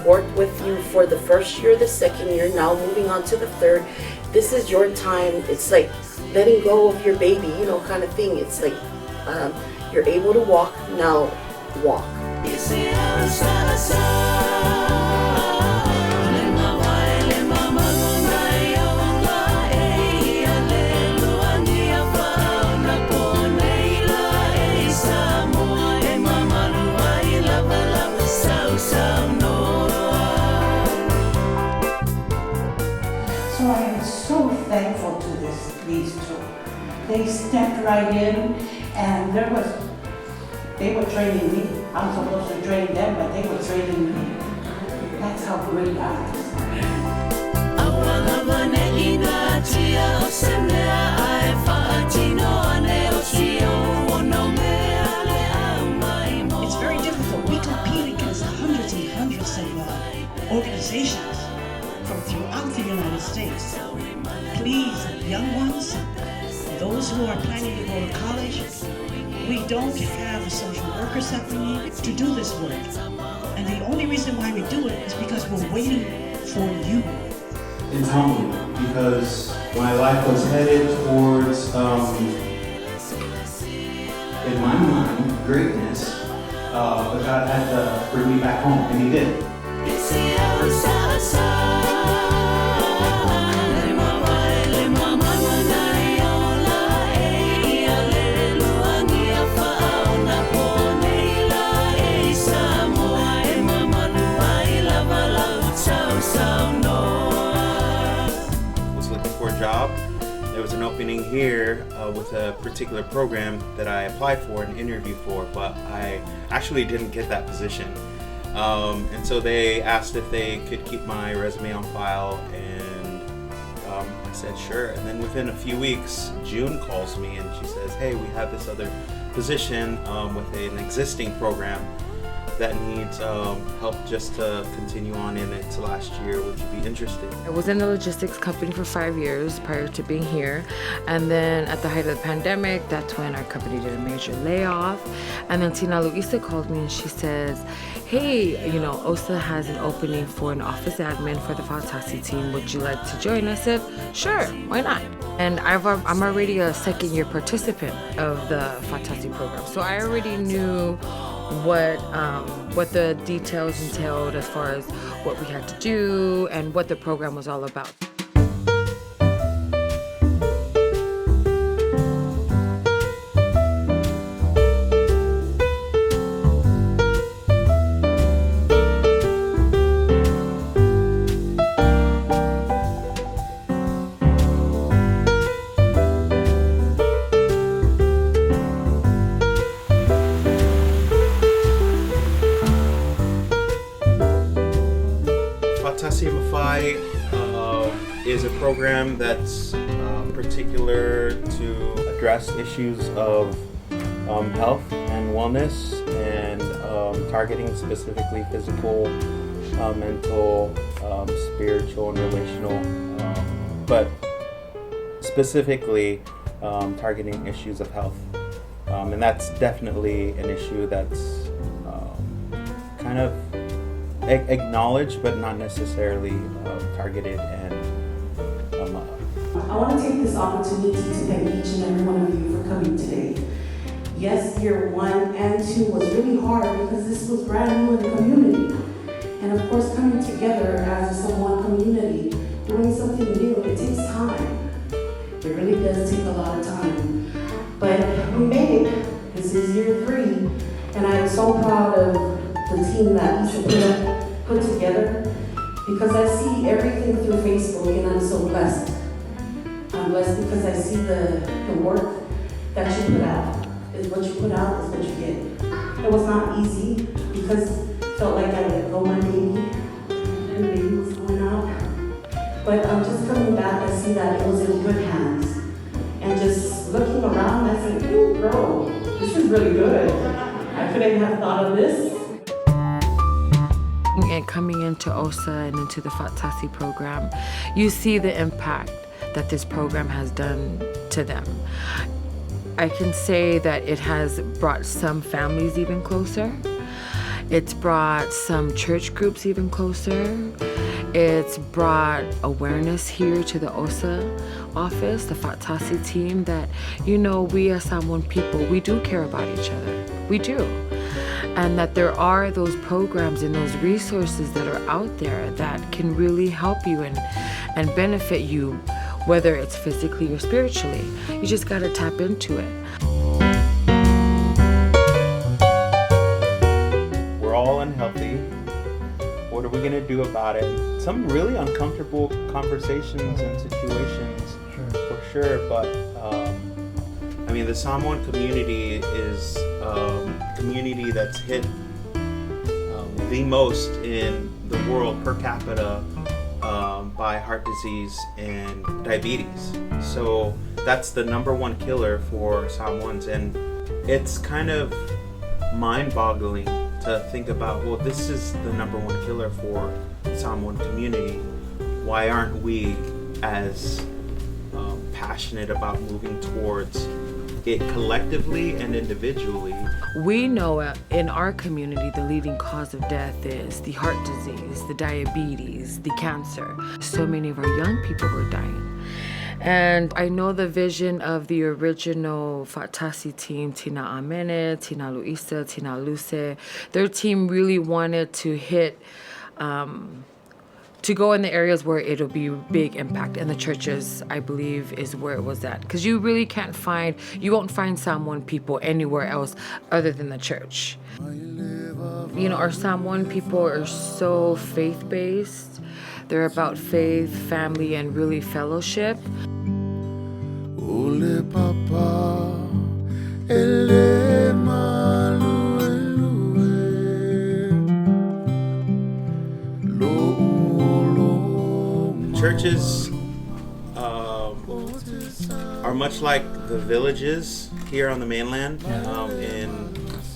Worked with you for the first year, the second year, now moving on to the third. This is your time. It's like letting go of your baby, you know, kind of thing. It's like you're able to walk, now walk. So I am so thankful to these two. They stepped right in, and they were training me. I'm supposed to train them, but they were training me. That's how great God is. It's very difficult. We compete against hundreds and hundreds of organizations from throughout the United States. Please, young ones, those who are planning to go to college, we don't have the social workers that we need to do this work. And the only reason why we do it is because we're waiting for you. It's humbling because my life was headed towards, in my mind, greatness, but God had to bring me back home, and He did. Job. There was an opening here with a particular program that I applied for and interviewed for, but I actually didn't get that position. And so they asked if they could keep my resume on file, and I said sure. And then within a few weeks, June calls me and she says, hey, we have this other position with an existing program that needs help just to continue on in its last year. Would you be interested? I was in a logistics company for 5 years prior to being here, and then at the height of the pandemic, that's when our company did a major layoff. And then Tina Luisa called me and she says, hey, you know, OSA has an opening for an office admin for the Faatasi team. Would you like to join? I said, sure, why not? And I'm already a second-year participant of the Faatasi program, so I already knew what the details entailed as far as what we had to do and what the program was all about. Faatasi Mafai is a program that's particular to address issues of health and wellness, and targeting specifically physical, mental, spiritual, and relational, but specifically targeting issues of health. And that's definitely an issue that's kind of acknowledged, but not necessarily targeted. And I want to take this opportunity to thank each and every one of you for coming today. Yes, year 1 and 2 was really hard because this was brand new in the community. And of course, coming together as a Samoan community, doing something new, it takes time. It really does take a lot of time. But we made it. This is year 3, and I am so proud of the team that Isa put together, because I see everything through Facebook, and I'm so blessed. I'm blessed because I see the work that you put out. Is what you put out is what you get. It was not easy because it felt like I let go my baby, and the baby was going out. But I'm just coming back, I see that it was in good hands. And just looking around, I said, ooh, girl, this is really good. I couldn't have thought of this. And coming into OSA and into the Faatasi program, you see the impact that this program has done to them. I can say that it has brought some families even closer. It's brought some church groups even closer. It's brought awareness here to the OSA office, the Faatasi team, that, you know, we as Samoan people, we do care about each other. We do. And that there are those programs and those resources that are out there that can really help you and benefit you, whether it's physically or spiritually. You just gotta tap into it. We're all unhealthy. What are we gonna do about it? Some really uncomfortable conversations and situations, for sure. But I mean, the Samoan community is a community that's hit the most in the world per capita by heart disease and diabetes. So that's the #1 killer for Samoans, and it's kind of mind-boggling to think about, well, this is the #1 killer for the Samoan community. Why aren't we as passionate about moving towards it collectively and individually? We know in our community the leading cause of death is the heart disease, the diabetes, the cancer. So many of our young people were dying. And I know the vision of the original Faatasi team, Tina Amene, Tina Luisa, Tina Luce. Their team really wanted to hit, to go in the areas where it'll be big impact. And the churches, I believe, is where it was at. Because you really can't find, you won't find Samoan people anywhere else other than the church. You know, our Samoan people are so faith-based. They're about faith, family, and really fellowship. Ole papa, ele malu Churches are much like the villages here on the mainland in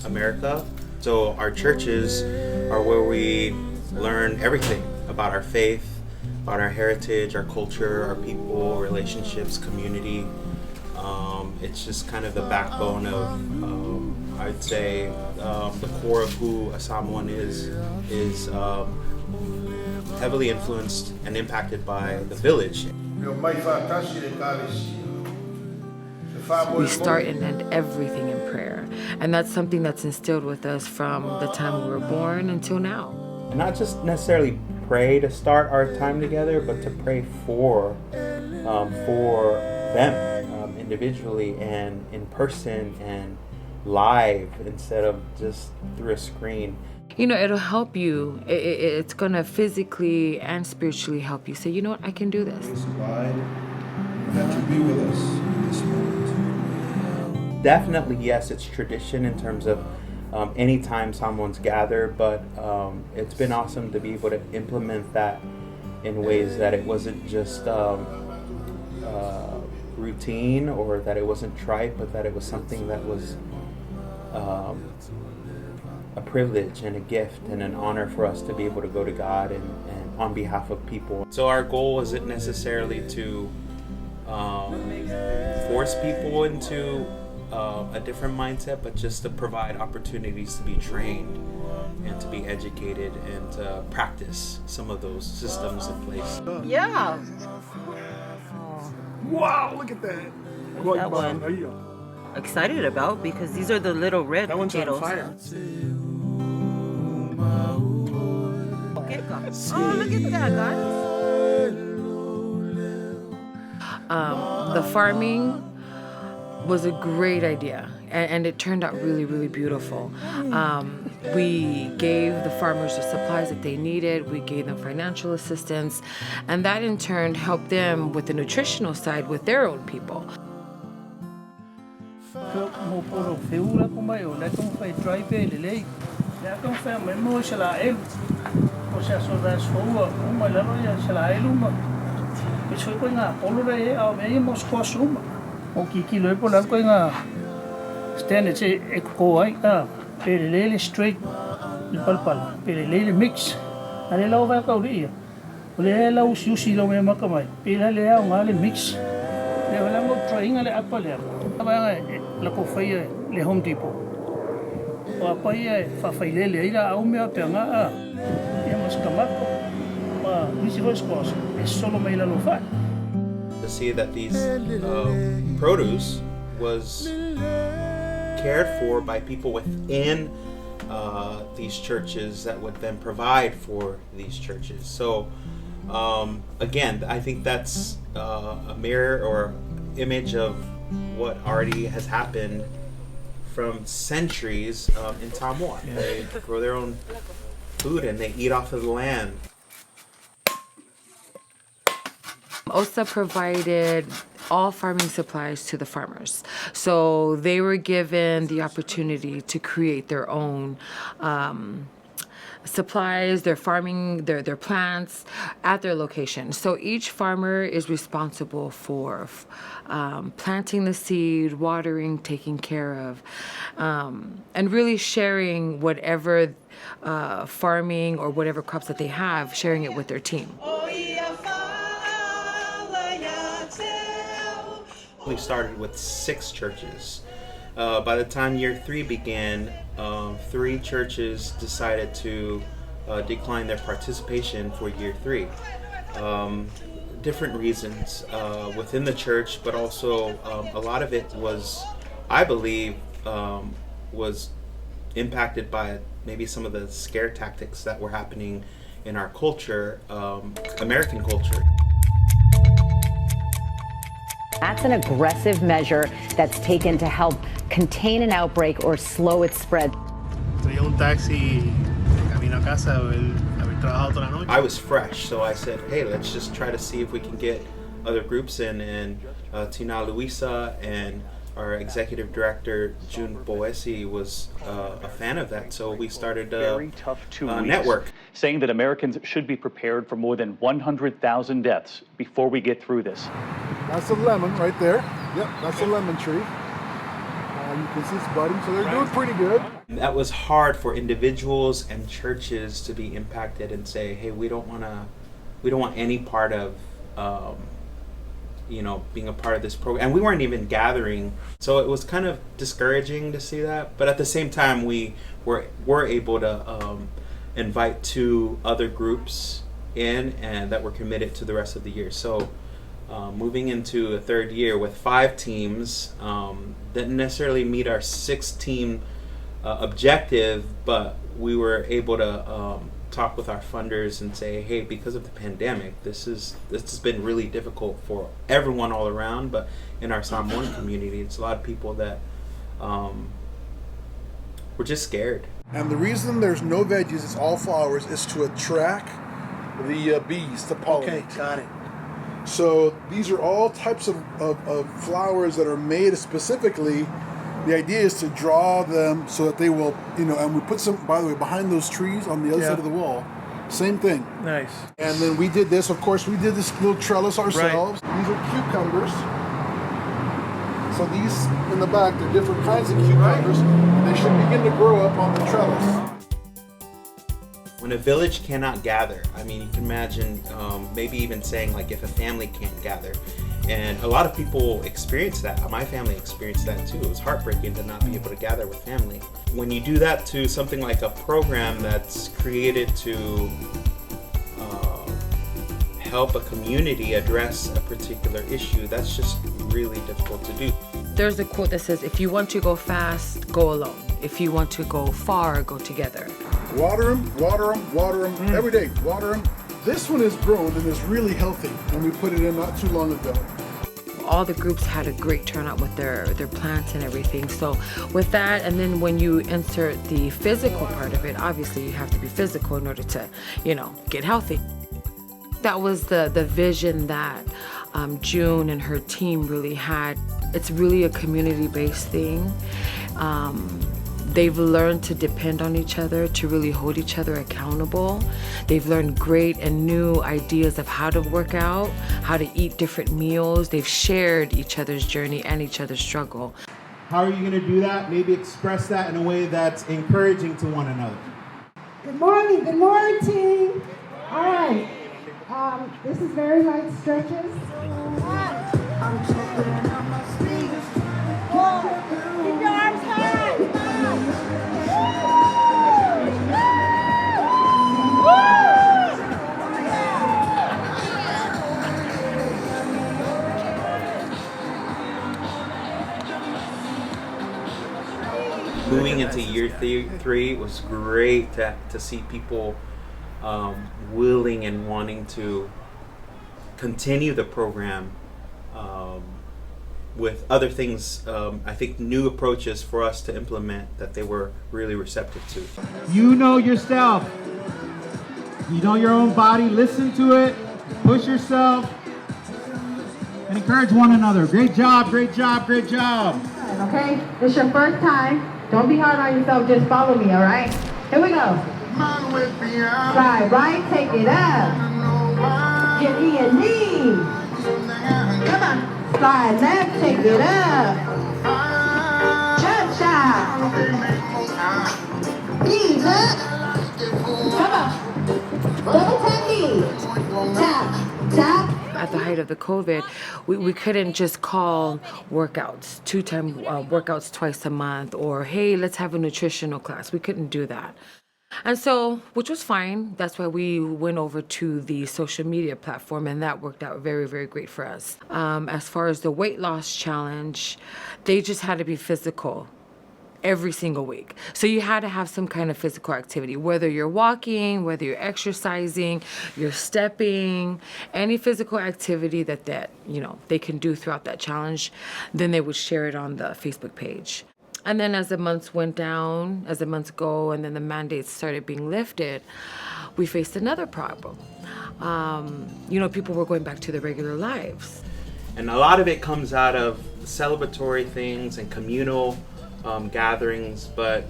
America. So our churches are where we learn everything about our faith, about our heritage, our culture, our people, relationships, community. It's just kind of the backbone of, I'd say, the core of who a Samoan is heavily influenced and impacted by the village. We start and end everything in prayer. And that's something that's instilled with us from the time we were born until now. Not just necessarily pray to start our time together, but to pray for them individually and in person and live instead of just through a screen. You know, it'll help you. It's going to physically and spiritually help you say, you know what, I can do this. that you be with us in this moment. Definitely, yes, it's tradition in terms of anytime someone's gathered, but it's been awesome to be able to implement that in ways that it wasn't just routine or that it wasn't trite, but that it was something that was a privilege and a gift and an honor for us to be able to go to God and on behalf of people. So our goal wasn't necessarily to force people into a different mindset, but just to provide opportunities to be trained and to be educated and to practice some of those systems in place. Yeah. Wow, look at that. What That one. are you? Excited about because these are the little red That one's potatoes. on fire. Okay, guys. Oh, look at that, guys. The farming, was a great idea, and it turned out really, really beautiful. We gave the farmers the supplies that they needed. We gave them financial assistance, and that in turn helped them with the nutritional side with their own people. Straight mix. Mix. La kofia le Home Depot. O apai fa failele ira au mea penga e mas kamako. Ma nisi ho squash. E solo mai la no fa. To see that these produce was cared for by people within these churches that would then provide for these churches. So again, I think that's a mirror or image of what already has happened from centuries in Samoa. They grow their own food and they eat off of the land. OSA provided all farming supplies to the farmers. So they were given the opportunity to create their own supplies, their farming, their plants at their location. So each farmer is responsible for planting the seed, watering, taking care of, and really sharing whatever farming or whatever crops that they have, sharing it with their team. We started with 6 churches. By the time year 3 began, 3 churches decided to decline their participation for year 3. Different reasons within the church, but also a lot of it was, I believe, was impacted by maybe some of the scare tactics that were happening in our culture, American culture. That's an aggressive measure that's taken to help contain an outbreak or slow its spread. I was fresh, so I said, hey, let's just try to see if we can get other groups in, and Tina Luisa and our executive director, June Boesi, was a fan of that, so we started a network. Saying that Americans should be prepared for more than 100,000 deaths before we get through this. That's a lemon right there. Yep, that's a lemon tree. You can see it's budding, so they're doing pretty good. That was hard for individuals and churches to be impacted and say, hey, we don't want any part of being a part of this program. And we weren't even gathering, so it was kind of discouraging to see that. But at the same time, we were able to invite 2 other groups in, and that were committed to the rest of the year. So moving into a 3rd year with 5 teams, didn't necessarily meet our 6-team objective, but we were able to talk with our funders and say, hey, because of the pandemic, this has been really difficult for everyone all around, but in our Samoan community, it's a lot of people that were just scared. And the reason there's no veggies, it's all flowers, is to attract the bees to pollinate. Okay, got it. So these are all types of flowers that are made specifically. The idea is to draw them so that they will, and we put some, by the way, behind those trees on the other side of the wall. Same thing. Nice. And then we did this, of course, we did this little trellis ourselves. Right. These are cucumbers. So these in the back, they're different kinds of cucumbers. Right. They should begin to grow up on the trellis. When a village cannot gather, I mean, you can imagine maybe even saying like if a family can't gather. And a lot of people experience that. My family experienced that too. It was heartbreaking to not be able to gather with family. When you do that to something like a program that's created to help a community address a particular issue, that's just really difficult to do. There's a quote that says, if you want to go fast, go alone. If you want to go far, go together. Water them every day. Water them. This one is grown and is really healthy, and we put it in not too long ago. all the groups had a great turnout with their plants and everything. So with that, and then when you insert the physical part of it, obviously you have to be physical in order to, get healthy. That was the vision that June and her team really had. It's really a community-based thing. They've learned to depend on each other, to really hold each other accountable. They've learned great and new ideas of how to work out, how to eat different meals. They've shared each other's journey and each other's struggle. How are you going to do that? Maybe express that in a way that's encouraging to one another. Good morning, team. All right, this is very light stretches. Keep your arms high. Moving into year three was great to see people willing and wanting to continue the program with other things, I think new approaches for us to implement that they were really receptive to. You know yourself. You know your own body. Listen to it. Push yourself. And encourage one another. Great job, great job, great job. Okay, this is your first time. Don't be hard on yourself, just follow me, all right? Here we go. Slide right, take it up. Give me a knee. Come on. Slide left, take it up. Jump shot. Knees up. Come on. Double tap knee. Tap, tap. At the height of the COVID, we couldn't just call workouts, workouts twice a month, or hey, let's have a nutritional class. We couldn't do that. And so, which was fine. That's why we went over to the social media platform, and that worked out very, very great for us. As far as the weight loss challenge, they just had to be physical every single week. So you had to have some kind of physical activity, whether you're walking, whether you're exercising, you're stepping, any physical activity that they can do throughout that challenge, then they would share it on the Facebook page. And then as the months went down, as the months go, and then the mandates started being lifted, we faced another problem. People were going back to their regular lives. And a lot of it comes out of celebratory things and communal gatherings, but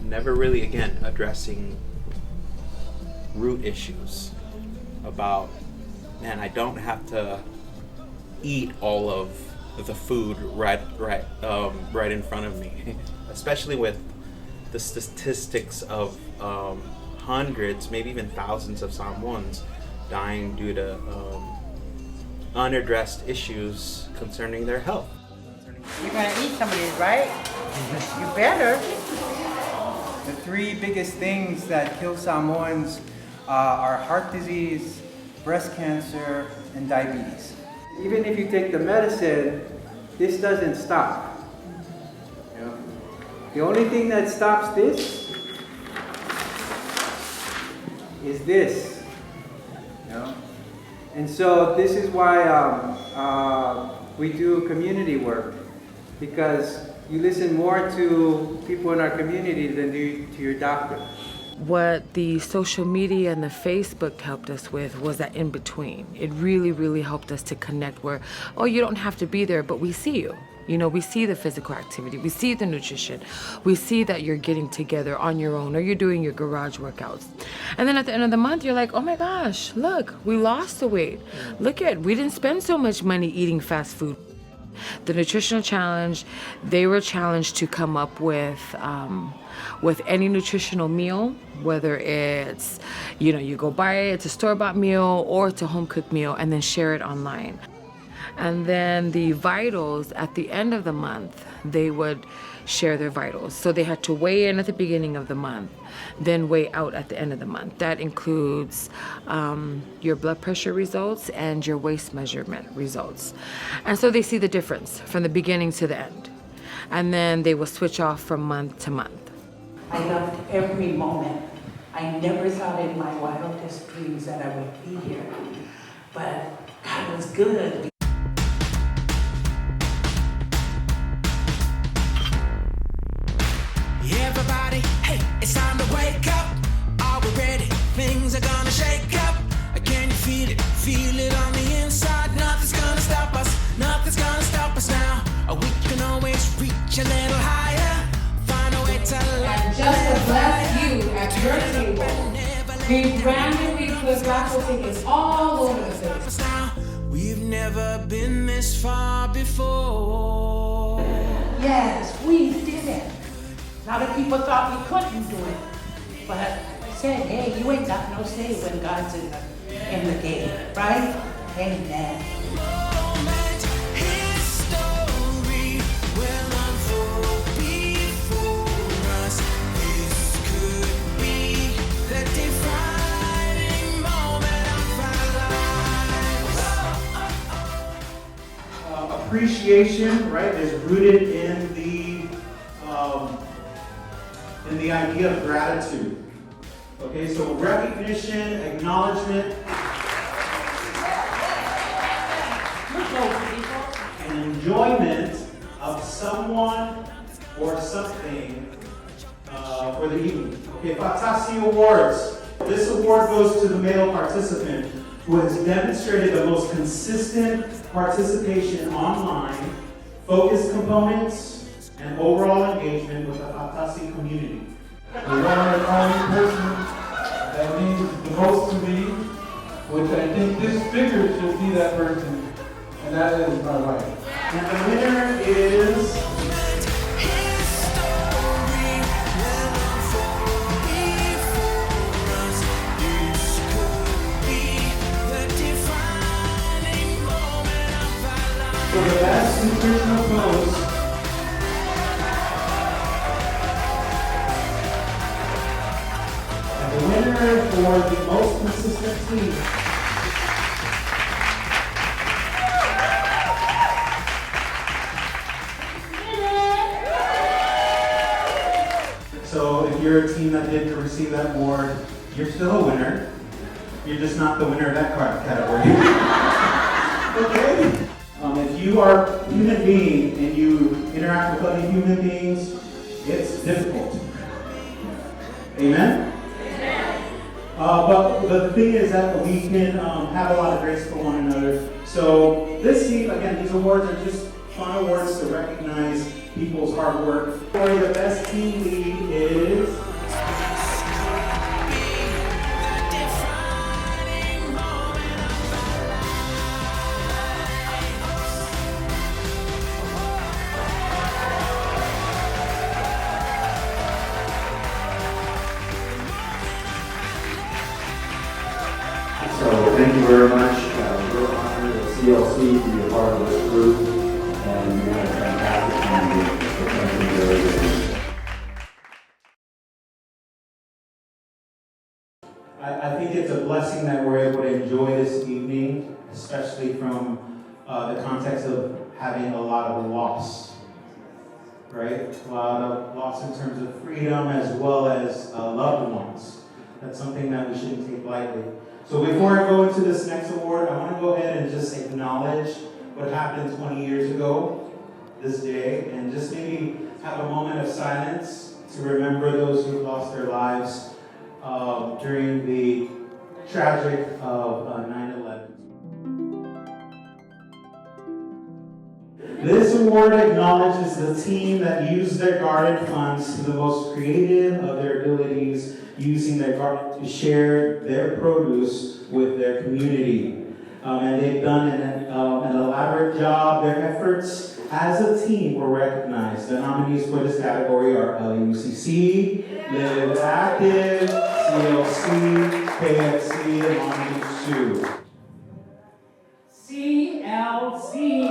never really, again, addressing root issues about, man, I don't have to eat all of the food right in front of me, especially with the statistics of hundreds, maybe even thousands of Samoans dying due to unaddressed issues concerning their health. You're gonna eat some of these, right? You better. The three biggest things that kill Samoans are heart disease, breast cancer, and diabetes. Even if you take the medicine, this doesn't stop. The only thing that stops this is this. And so this is why we do community work, because you listen more to people in our community than to your doctor. What the social media and the Facebook helped us with was that in between. It really, really helped us to connect where, you don't have to be there, but we see you. We see the physical activity, we see the nutrition, we see that you're getting together on your own or you're doing your garage workouts. And then at the end of the month, you're like, oh my gosh, look, we lost the weight. We didn't spend so much money eating fast food. The nutritional challenge, they were challenged to come up with any nutritional meal, whether it's, you go buy it, it's a store-bought meal or it's a home-cooked meal, and then share it online. And then the vitals, at the end of the month, they would share their vitals. So they had to weigh in at the beginning of the month, then weigh out at the end of the month. That includes your blood pressure results and your waist measurement results. And so they see the difference from the beginning to the end. And then they will switch off from month to month. I loved every moment. I never thought in my wildest dreams that I would be here. But God was good. Everybody, hey, it's time to wake up. Are we ready? Things are gonna shake up. Can you feel it? Feel it on the inside. Nothing's gonna stop us. Nothing's gonna stop us now. We can always reach a little higher. Find a way to light. And just to bless you at your table, we randomly put raffle tickets all over the place. We've never been this far before. Yes, we did it. A lot of people thought we couldn't do it, but I said, hey, you ain't got no say when God's in the game, right? Amen. Appreciation, right, is rooted in the idea of gratitude. Okay, so recognition, acknowledgement, and enjoyment of someone or something for the evening. Okay, Faatasi Awards. This award goes to the male participant who has demonstrated the most consistent participation online, focused components, and overall engagement with the Faatasi community. The one and only person that means the most to me, which I think this figure should be that person, and that is my wife. And the winner is... For the best nutritional pose, and the winner for the most consistent team. So if you're a team that did receive that award, you're still a winner. You're just not the winner of that category. Okay? If you are a human being and you interact with other human beings, it's difficult. Amen? But the thing is that we can have a lot of grace for one another. So this team, again, these awards are just fun awards to recognize people's hard work. For the best team lead is... So thank you very much. We're honored at CLC to be a part of this group, and we had a fantastic time here. So thank you very much. I think it's a blessing that we're able to enjoy this evening, especially from the context of having a lot of loss, right? A lot of loss in terms of freedom as well as loved ones. That's something that we shouldn't take lightly. So before I go into this next award, I want to go ahead and just acknowledge what happened 20 years ago this day, and just maybe have a moment of silence to remember those who lost their lives during the tragic of 9/11. This award acknowledges the team that used their garden funds to the most creative of their abilities, using their garden to share their produce with their community. And they've done an elaborate job. Their efforts as a team were recognized. The nominees for this category are LUCC, Live Active, CLC, KFC, and Long Beach 2. CLC.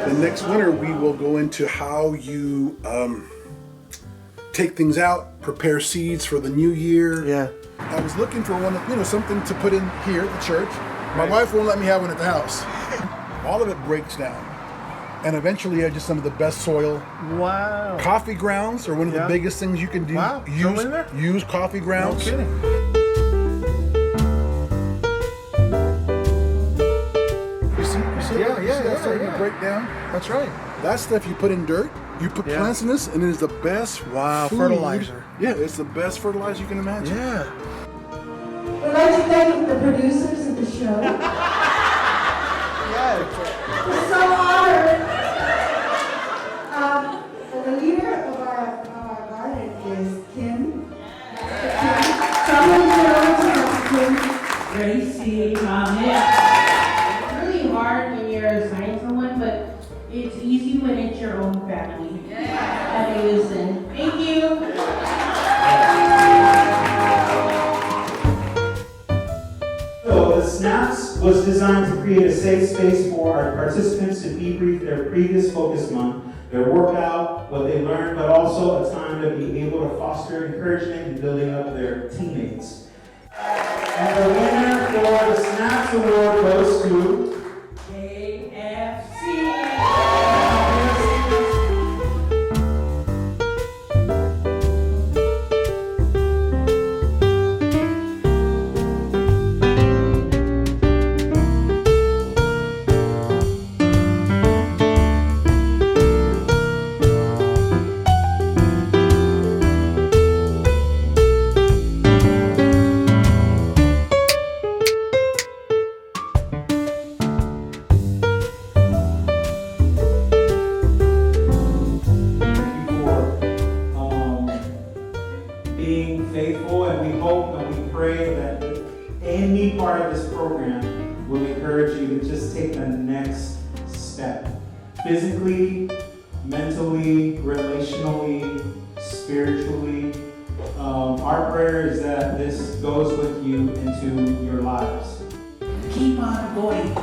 The next winter, we will go into how you take things out, prepare seeds for the new year. Yeah. I was looking for one, something to put in here at the church. My wife won't let me have one at the house. All of it breaks down. and eventually you have just some of the best soil. Wow. Coffee grounds are one of the biggest things you can do. Wow. Use coffee grounds. No kidding. You see that starting to break down? That's right. That stuff you put in dirt, you put plants in this, and it is the best food. Fertilizer. Yeah, it's the best fertilizer you can imagine. Yeah. We'd like to thank the producers of the show. We're so honored. The leader of our garden is Kim. Someone Kim. Gracie, it's really hard when you're assigned someone, but it's easy when it's your own family. Okay, listen. Thank you. So the Snaps was designed to create a safe space for our participants to debrief their previous focus month, their workout, what they learned, but also a time to be able to foster encouragement in building up their teammates. And the winner for the Snaps Award goes to being faithful, and we hope and we pray that any part of this program will encourage you to just take the next step. Physically, mentally, relationally, spiritually. Our prayer is that this goes with you into your lives. Keep on going.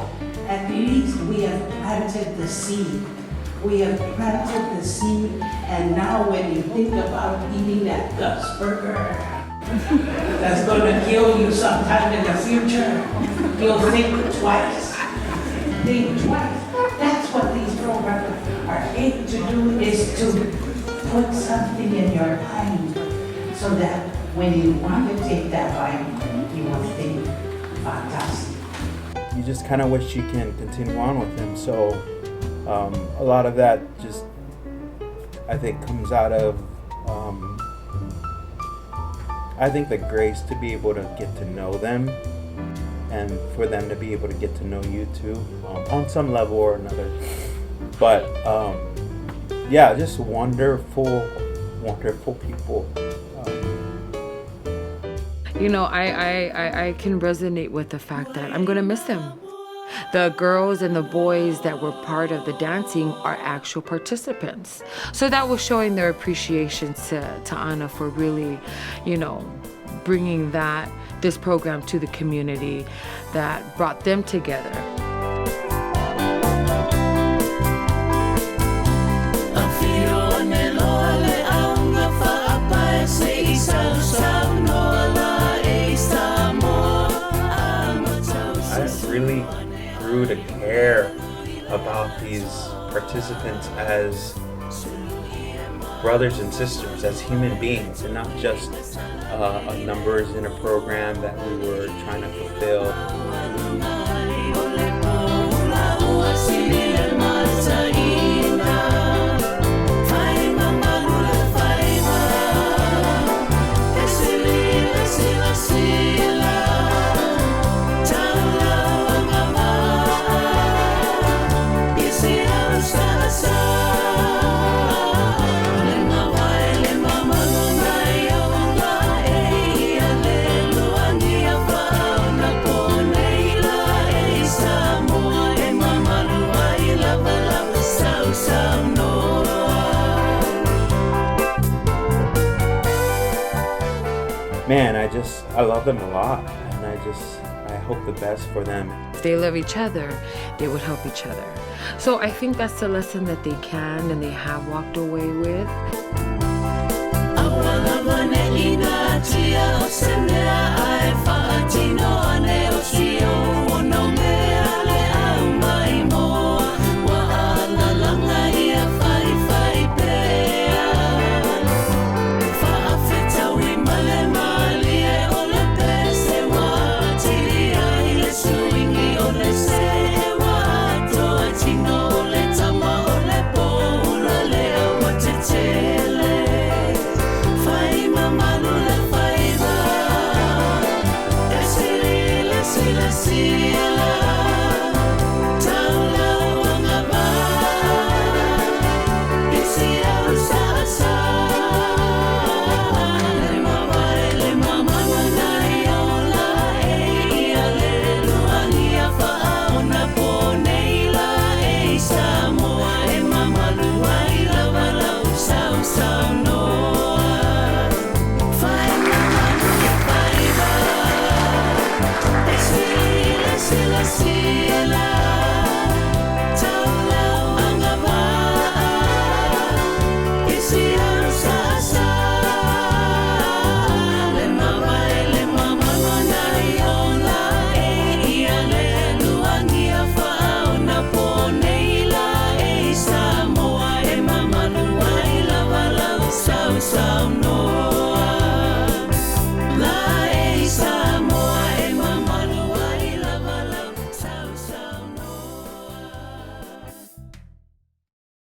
At least we have planted the seed. We have planted the seed, and now when you think about eating that Gus burger that's going to kill you sometime in the future, you'll think twice. Think twice. That's what these programs are aimed to do, is to put something in your mind so that when you want to take that bite, you will think Faatasi. You just kind of wish you can continue on with him. So a lot of that just, I think, comes out of, I think, the grace to be able to get to know them and for them to be able to get to know you too, on some level or another. But yeah, just wonderful people. You know, I can resonate with the fact that I'm going to miss them. The girls and the boys that were part of the dancing are actual participants. So that was showing their appreciation to Anna for really, you know, bringing this program to the community that brought them together. I really grew to care about these participants as brothers and sisters, as human beings, and not just numbers in a program that we were trying to fulfill. Man, I love them a lot, and I hope the best for them. If they love each other, they would help each other. So I think that's the lesson that they can and they have walked away with.